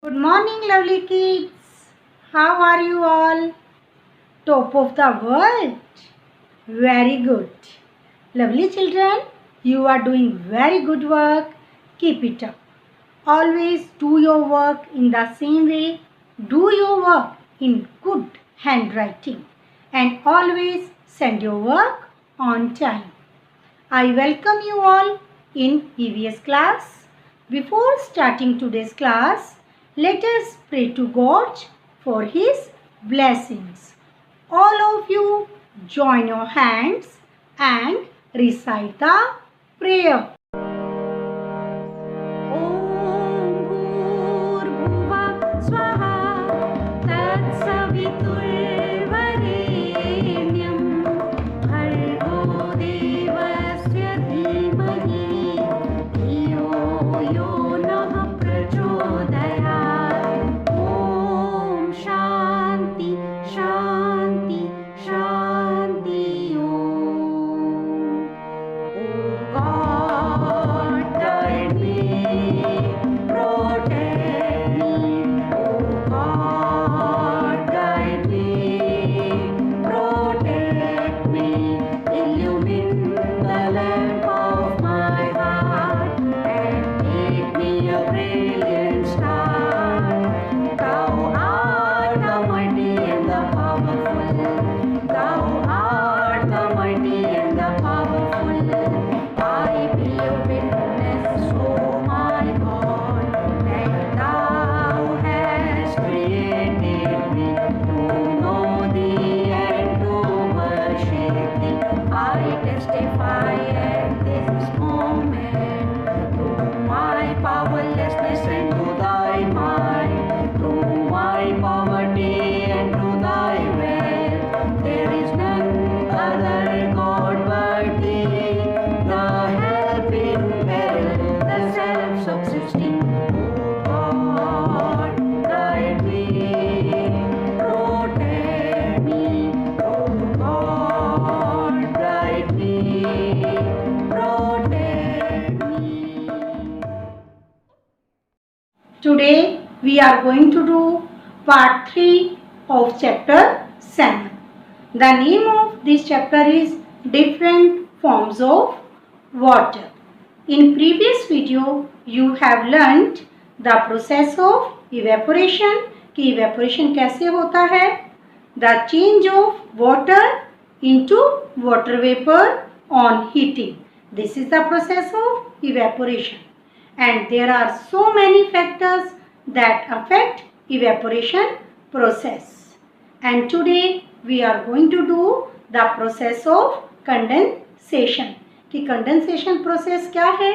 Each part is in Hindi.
Good morning, lovely kids. How are you all? Top of the world? Very good. Lovely children, you are doing very good work. Keep it up. Always do your work in the same way. Do your work in good handwriting. And always send your work on time. I welcome you all in EVS class. Before starting today's class, let us pray to God for His blessings. All of you join your hands and recite the prayer. Today we are going to do part 3 of chapter 7. The name of this chapter is Different Forms of Water. In previous video you have learnt the process of evaporation कि evaporation कैसे होता है, the change of water into water vapor on heating. This is the process of evaporation. And there are so many factors that affect evaporation process. And today we are going to do the process of condensation. कि condensation process क्या है,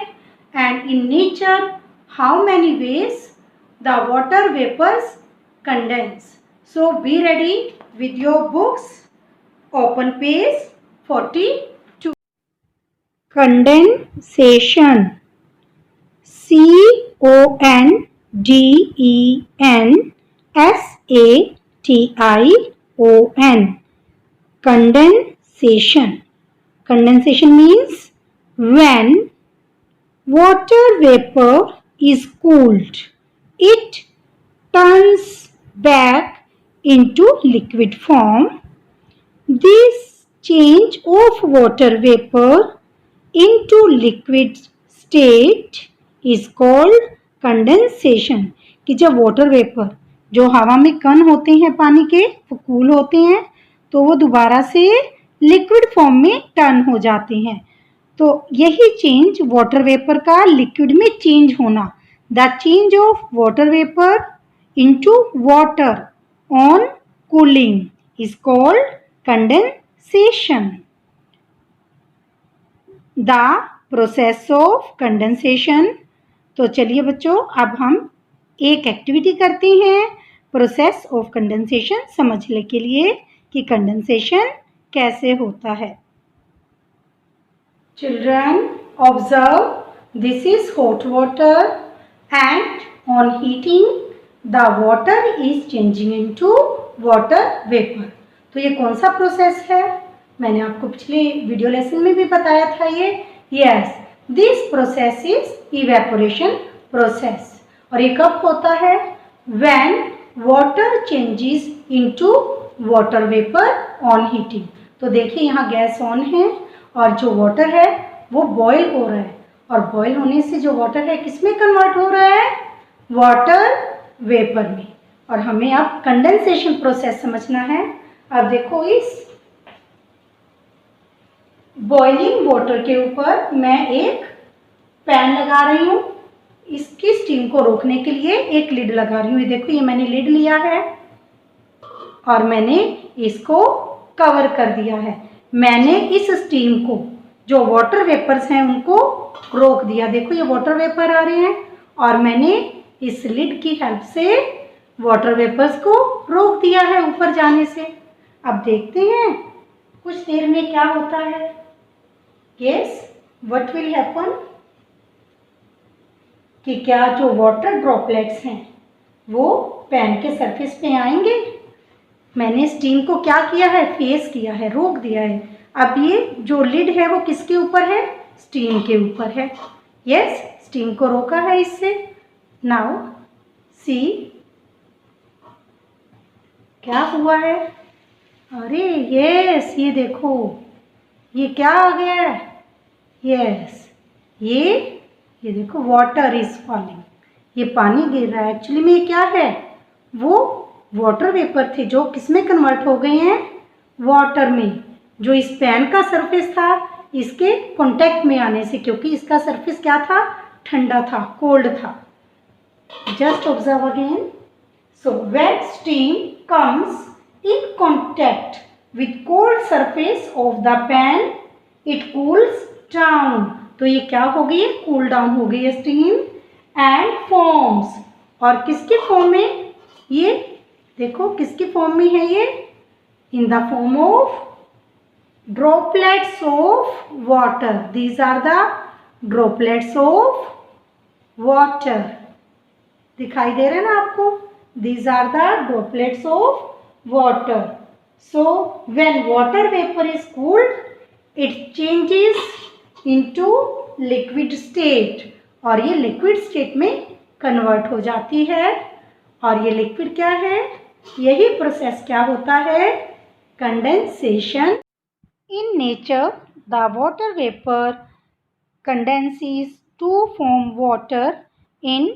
and in nature how many ways the water vapors condense. So be ready with your books. Open page 42. Condensation. CONDENSATION. Condensation. Condensation means when water vapor is cooled, it turns back into liquid form. This change of water vapor into liquid state is called condensation. कि जब वाटर वेपर जो हवा में कण होते हैं पानी के वो कूल होते हैं तो वो दोबारा से लिक्विड फॉर्म में टर्न हो जाते हैं, तो यही चेंज वाटर वेपर का लिक्विड में चेंज होना, the change of water vapour into water on cooling is called condensation. The process of condensation. तो चलिए बच्चों अब हम एक एक्टिविटी करते हैं प्रोसेस ऑफ कंडेंसेशन समझने के लिए कि कंडेंसेशन कैसे होता है. Children observe, this is hot water and on heating the water is changing into water vapour. तो ये कौन सा प्रोसेस है, मैंने आपको पिछले वीडियो लेसन में भी बताया था ये. Yes, this process is evaporation process. और ये कब होता है, when water changes into water vapor on heating। तो देखिए यहाँ गैस ऑन है और जो वाटर है वो बॉयल हो रहा है, और बॉयल होने से जो वाटर है किस में कन्वर्ट हो रहा है? वाटर वेपर में। और हमें अब कंडेंसेशन प्रोसेस समझना है। अब देखो इस बॉइलिंग वाटर के ऊपर मैं एक पैन लगा रही हूँ। इसकी स्टीम को रोकने के लिए एक लिड लगा रही हूँ। ये देखो, ये मैंने लिड लिया है और मैंने इसको कवर कर दिया है। मैंने इस स्टीम को, जो वाटर वेपर्स हैं उनको रोक दिया। देखो ये वाटर वेपर आ रहे हैं और मैंने इस लिड की हेल्प से वाटर वेपर्स को रोक दिया है ऊपर जाने से। अब देखते हैं कुछ देर में क्या होता है। यस, व्हाट विल हैपन, कि क्या जो वाटर ड्रॉपलेट्स हैं वो पैन के सरफेस पे आएंगे। मैंने स्टीम को क्या किया है? फेस किया है, रोक दिया है। अब ये जो लिड है वो किसके ऊपर है? स्टीम के ऊपर है। यस, स्टीम को रोका है इससे। नाउ सी क्या हुआ है। अरे यस, ये देखो, ये क्या आ गया है? यस, ये देखो, वाटर इज फॉलिंग, ये पानी गिर रहा है। एक्चुअली में ये क्या है? वो वाटर वेपर थे जो किसमें कन्वर्ट हो गए हैं? वाटर में। जो इस पैन का सरफेस था इसके कांटेक्ट में आने से, क्योंकि इसका सरफेस क्या था? ठंडा था, कोल्ड था। Just observe again. So when steam comes in contact with cold surface of the pan, it cools down. तो ये क्या हो गई? कूल डाउन हो गई स्टीम एंड फॉर्म्स। और किसके फॉर्म में? ये देखो किसकी फॉर्म में है ये? In the form of droplets of water. These are the droplets of water. दिखाई दे रहा है ना आपको? These are the droplets of water. So when water vapor is cooled, it changes into liquid state, और ये liquid state में convert हो जाती है। और ये liquid क्या है? यही प्रोसेस क्या होता है? Condensation. In nature, the water vapor condenses to form water in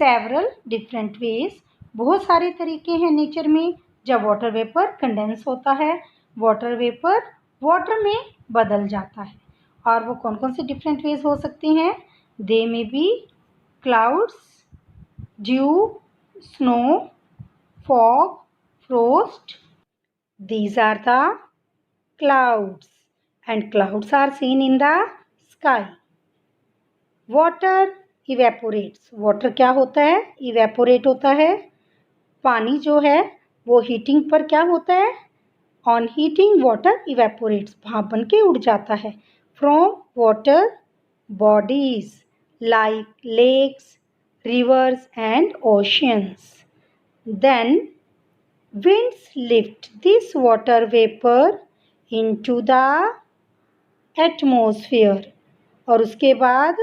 several different ways. बहुत सारे तरीके हैं नेचर में जब वाटर वेपर कंडेंस होता है, वाटर वेपर वाटर में बदल जाता है। और वो कौन कौन से डिफरेंट वेज हो सकते हैं? They may be clouds, dew, snow, fog, frost. These are the clouds, and clouds are seen in the sky. Water evaporates. Water क्या होता है? Evaporate होता है। पानी जो है वो हीटिंग पर क्या होता है? On heating water evaporates. भाप बन के उड़ जाता है। From water bodies like lakes, rivers and oceans. Then winds lift this water vapor into the atmosphere. और उसके बाद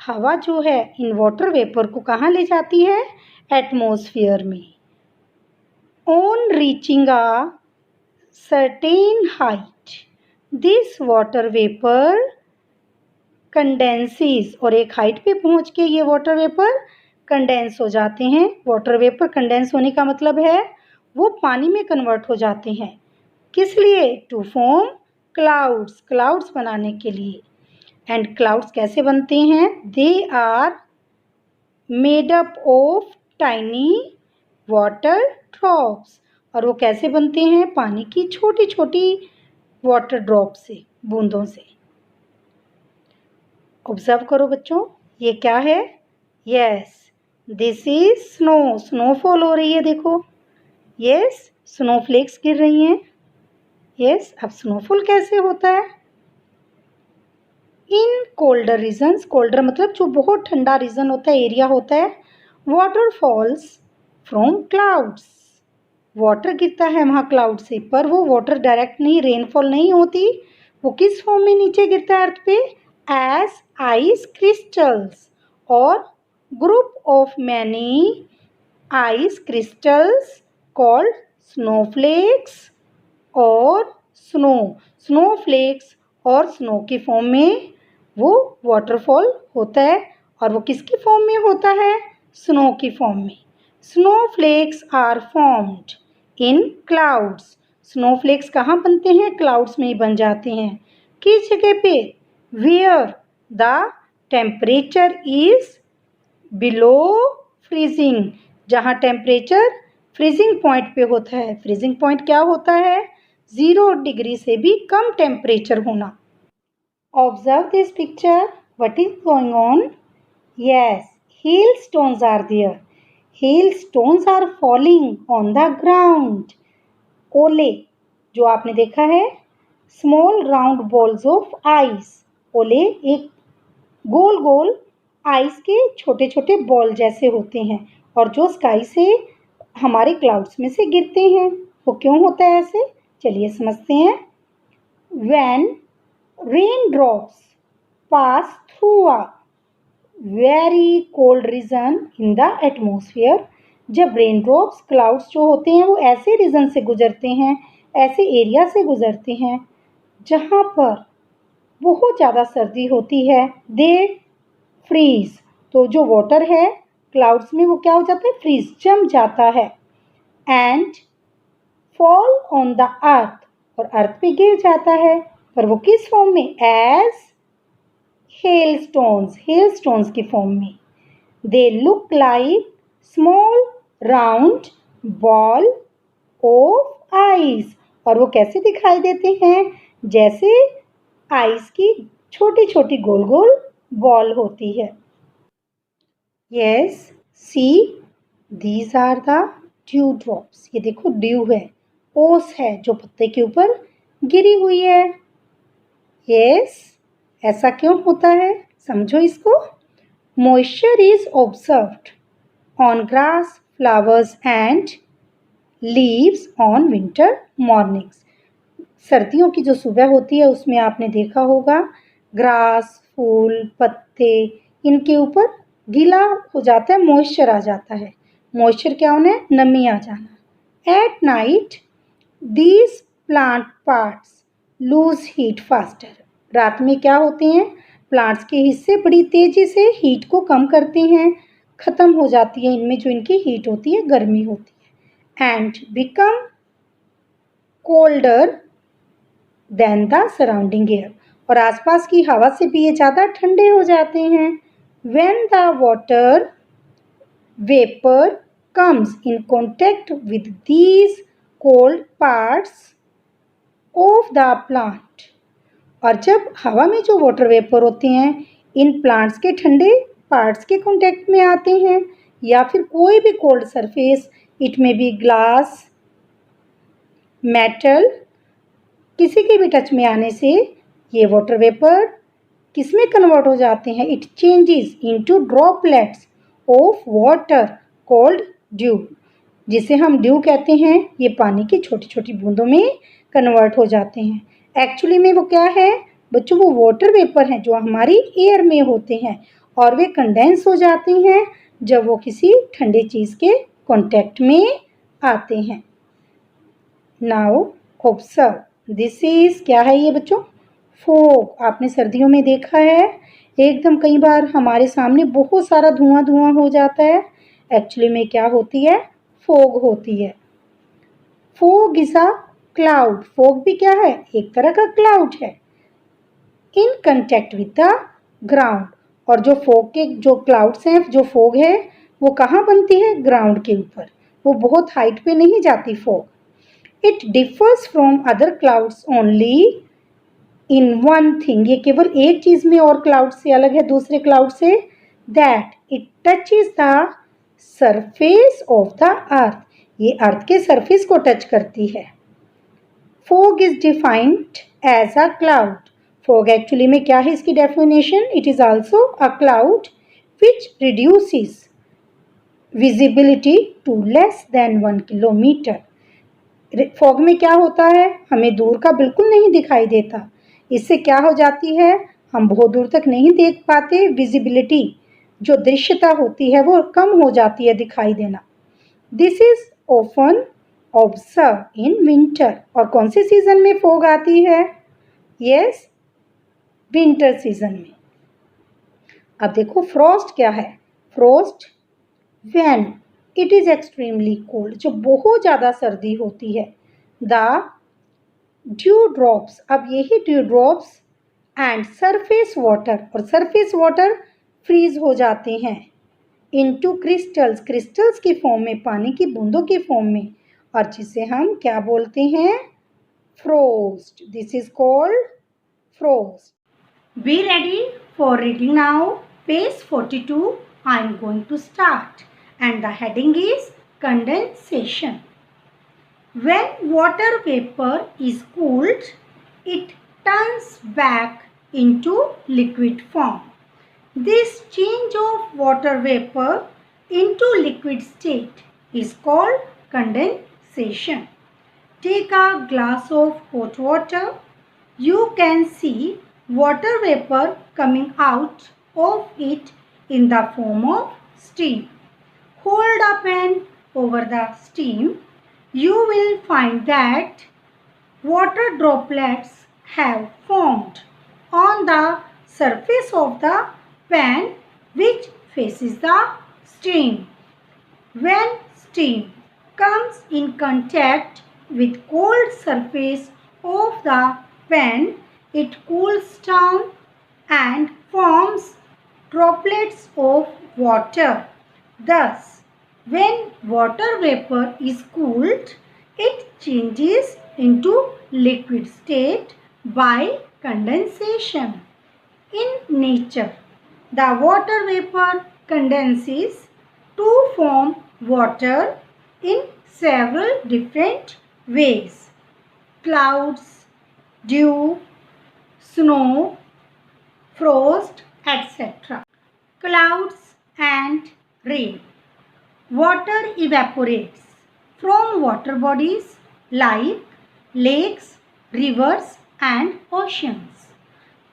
हवा जो है इन वाटर वेपर को कहाँ ले जाती है? एटमॉस्फेयर में। On reaching a certain height, this water vapour condenses. और एक हाइट पे पहुँच के ये वाटर वेपर कंडेंस हो जाते हैं। वाटर वेपर कंडेंस होने का मतलब है वो पानी में कन्वर्ट हो जाते हैं। किस लिए? टू फॉर्म क्लाउड्स, क्लाउड्स बनाने के लिए। एंड क्लाउड्स कैसे बनते हैं? They are made up of tiny water drops. और वो कैसे बनते हैं? पानी की छोटी छोटी वाटर ड्रॉप से, बूंदों से। ऑब्जर्व करो बच्चों, ये क्या है? Yes, this is snow. Snowfall हो रही है, देखो। यस, स्नोफ्लेक्स गिर रही हैं। यस, अब स्नोफॉल कैसे होता है? इन कोल्डर रीजन्स, कोल्डर मतलब जो बहुत ठंडा रीजन होता है, एरिया होता है, water falls from clouds. Water गिरता है वहाँ क्लाउड से, पर वो वाटर डायरेक्ट नहीं, रेनफॉल नहीं होती। वो किस फॉर्म में नीचे गिरता है अर्थ पे? एज आइस क्रिस्टल्स और group of many ice crystals called snowflakes और snowflakes और स्नो की फॉर्म में वो वाटरफॉल होता है और वो किसकी फॉर्म में होता है? स्नो की फॉर्म में। Snowflakes are formed in clouds. Snowflakes कहाँ बनते हैं? क्लाउड्स में ही बन जाते हैं। किस जगह पे? Where the temperature is below freezing, जहाँ टेम्परेचर फ्रीजिंग पॉइंट पे होता है। फ्रीजिंग पॉइंट क्या होता है? 0 डिग्री से भी कम टेम्परेचर होना। Observe this picture, what is going on? Yes, hailstones are there. Hailstones are falling on the ground. ओले जो आपने देखा है, small round balls of ice. ओले एक गोल गोल आइस के छोटे छोटे बॉल जैसे होते हैं और जो स्काई से हमारे क्लाउड्स में से गिरते हैं। वो क्यों होता है ऐसे? चलिए समझते हैं। When raindrops pass through a very cold region in the atmosphere, जब रेनड्रॉप्स क्लाउड्स जो होते हैं वो ऐसे रीजन से गुजरते हैं, ऐसे एरिया से गुजरते हैं जहाँ पर बहुत ज़्यादा सर्दी होती है, दे फ्रीज, तो जो वाटर है क्लाउड्स में वो क्या हो जाता है? फ्रीज, जम जाता है। And fall on the earth, और अर्थ पे गिर जाता है, पर वो किस फॉर्म में? एज हेलस्टोन्स की फॉर्म में। They look like small round ball of ice, और वो कैसे दिखाई देते हैं? जैसे आइस की छोटी छोटी गोल गोल बॉल होती है। Yes, see these are the dew drops. ये देखो ड्यू है, ओस है जो पत्ते के ऊपर गिरी हुई है। यस, ऐसा क्यों होता है? समझो इसको। Moisture is observed on grass, flowers and leaves on winter mornings. सर्दियों की जो सुबह होती है उसमें आपने देखा होगा ग्रास, फूल, पत्ते, इनके ऊपर गीला हो जाता है, मॉइस्चर आ जाता है। मॉइस्चर क्या होना है? नमी आ जाना। At night these plant parts lose heat faster. रात में क्या होते हैं? प्लांट्स के हिस्से बड़ी तेजी से हीट को कम करते हैं, ख़त्म हो जाती है इनमें जो इनकी हीट होती है, गर्मी होती है। And become colder than the surrounding air, और आसपास की हवा से भी ये ज़्यादा ठंडे हो जाते हैं। When the water vapour comes in contact with these cold parts of the plant, और जब हवा में जो वाटर वेपर होते हैं इन प्लांट्स के ठंडे पार्ट्स के कॉन्टेक्ट में आते हैं, या फिर कोई भी कोल्ड सरफेस, इट में बी ग्लास, मेटल, किसी के भी टच में आने से ये वाटर वेपर किस में कन्वर्ट हो जाते हैं? It changes into droplets of water called due, जिसे हम ड्यू कहते हैं। ये पानी की छोटी छोटी बूंदों में कन्वर्ट हो जाते हैं। एक्चुअली में वो क्या है बच्चों? वो वाटर वेपर हैं जो हमारी एयर में होते हैं और वे कंडेंस हो जाते हैं जब वो किसी ठंडी चीज़ के कांटेक्ट में आते हैं। नाउ ऑब्जर्व, दिस इज क्या है ये बच्चों? फॉग। आपने सर्दियों में देखा है एकदम कई बार हमारे सामने बहुत सारा धुआं धुआं हो जाता है। एक्चुअली में क्या होती है? फॉग होती है। Fog is a cloud. Fog भी क्या है? एक तरह का क्लाउड है in contact with the ground. और जो फॉग के जो क्लाउड्स हैं, जो फॉग है वो कहाँ बनती है? ग्राउंड के ऊपर। वो बहुत हाइट पे नहीं जाती fog. It differs from other clouds only in one thing. ये केवल एक चीज में और क्लाउड से अलग है दूसरे क्लाउड से, that it touches the surface of the earth. ये अर्थ के सरफेस को टच करती है। Fog is defined as a cloud. Fog actually में क्या है इसकी definition? It is also a cloud which reduces visibility to less than 1 kilometre. Fog में क्या होता है? हमें दूर का बिल्कुल नहीं दिखाई देता। इससे क्या हो जाती है? हम बहुत दूर तक नहीं देख पाते। विजिबिलिटी जो दृश्यता होती है वो कम हो जाती है, दिखाई देना। This is often observe in winter. और कौन से सीजन में फॉग आती है? यस, विंटर सीजन में। अब देखो फ्रॉस्ट क्या है? Frost when it is extremely cold, जो बहुत ज़्यादा सर्दी होती है। द ड्यू ड्रॉप्स, अब यही due drops and surface water, और सरफेस वाटर फ्रीज हो जाते हैं इनटू क्रिस्टल्स, क्रिस्टल्स की फॉर्म में, पानी की बूंदों की फॉर्म में, और जिसे हम क्या बोलते हैं? Frost. This is called frost. Be ready for reading now. Page 42. I am going to start. And the heading is condensation. When water vapor is cooled, it turns back into liquid form. This change of water vapor into liquid state is called condensation. Take a glass of hot water. You can see water vapor coming out of it in the form of steam. Hold a pen over the steam. You will find that water droplets have formed on the surface of the pan which faces the steam. When steam comes in contact with cold surface of the pan, it cools down and forms droplets of water. Thus, when water vapor is cooled, it changes into liquid state by condensation. In nature, the water vapor condenses to form water in several different ways. Clouds, dew, snow, frost, etc. Clouds and rain. Water evaporates from water bodies like lakes, rivers and oceans.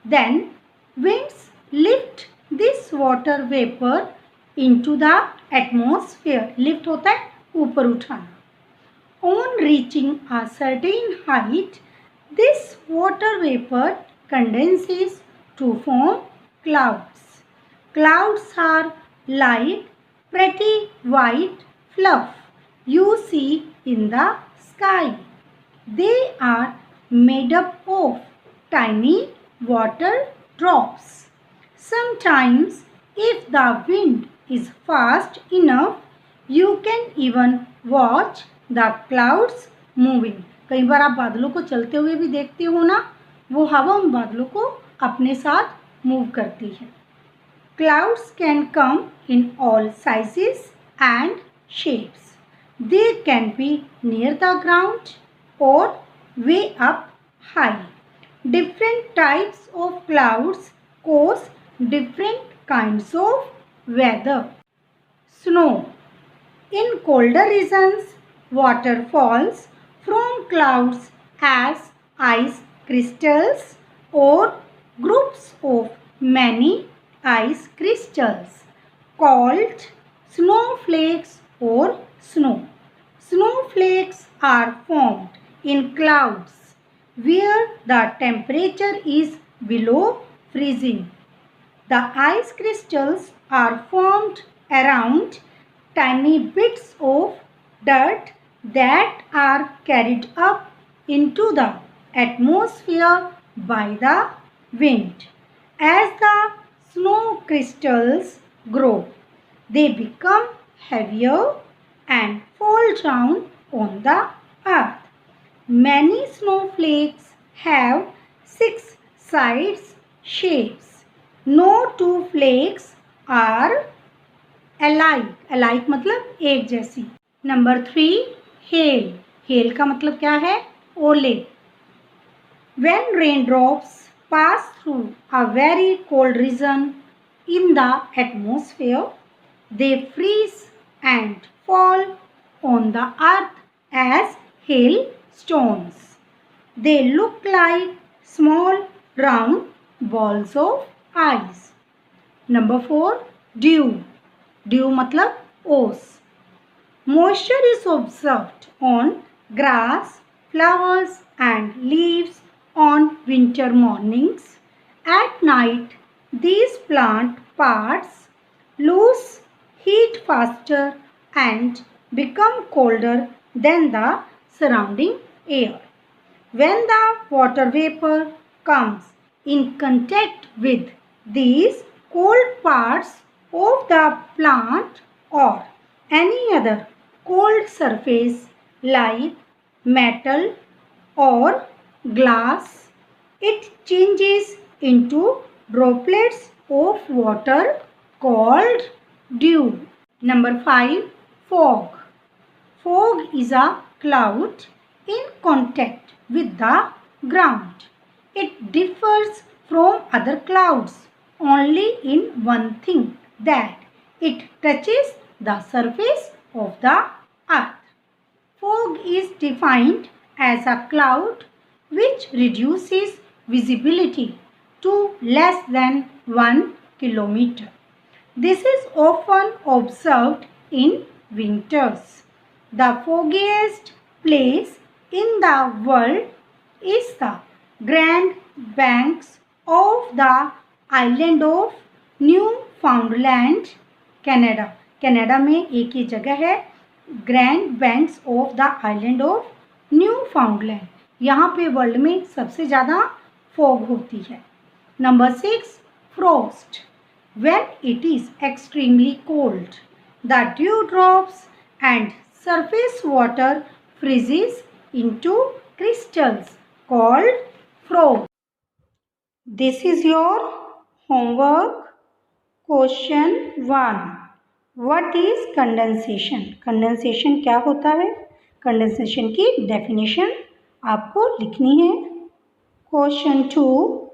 Then winds lift this water vapor into the atmosphere. Lift होता है ऊपर उठाना. On reaching a certain height, this water vapor condenses to form clouds. Clouds are like pretty white fluff you see in the sky. They are made up of tiny water drops. Sometimes, if the wind is fast enough, you can even watch the clouds moving. कई बार आप बादलों को चलते हुए भी देखते हो ना, वो हवा उन बादलों को अपने साथ मूव करती है. Clouds can come in all sizes and shapes. They can be near the ground or way up high. Different types of clouds cause different kinds of weather. Snow. In colder regions, water falls from clouds as ice crystals or groups of many ice crystals called snowflakes or snow. Snowflakes are formed in clouds where the temperature is below freezing. The ice crystals are formed around tiny bits of dirt that are carried up into the atmosphere by the wind. As the snow crystals grow, they become heavier and fall down on the earth. Many snowflakes have 6 sides shapes. No two flakes are alike. Alike मतलब एक जैसी. Number 3, hail. Hail का मतलब क्या है? ओले. When raindrops pass through a very cold region in the atmosphere, they freeze and fall on the earth as hailstones. They look like small round balls of ice. Number 4, dew. Dew मतलब ओस. Moisture is observed on grass, flowers and leaves on winter mornings. At night, these plant parts lose heat faster and become colder than the surrounding air. When the water vapor comes in contact with these cold parts of the plant or any other cold surface like metal or glass, it changes into droplets of water called dew. Number 5. Fog. Fog is a cloud in contact with the ground. It differs from other clouds only in one thing, that it touches the surface of the earth. Fog is defined as a cloud which reduces visibility to less than 1 kilometer. This is often observed in winters. The foggiest place in the world is the Grand Banks of the island of Newfoundland, Canada. Canada में एक ही जगह है grand banks of the island of Newfoundland. यहाँ पे वर्ल्ड में सबसे ज़्यादा फॉग होती है. Number 6. Frost. When it is extremely cold, the dew drops and surface water freezes into crystals called frost. This is your homework. Question 1. What is condensation? Condensation क्या होता है? Condensation की definition आपको लिखनी है. Question 2.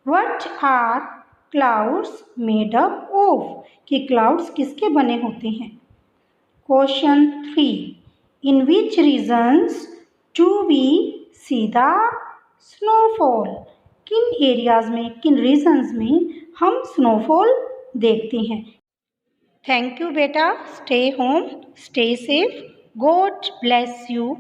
What are clouds made up of? कि clouds किसके बने होते हैं? Question 3. In which regions do we see the snowfall? किन एरियाज में, किन रीजन्स में हम स्नोफॉल देखते हैं? थैंक यू बेटा. Stay home, stay safe. God bless you.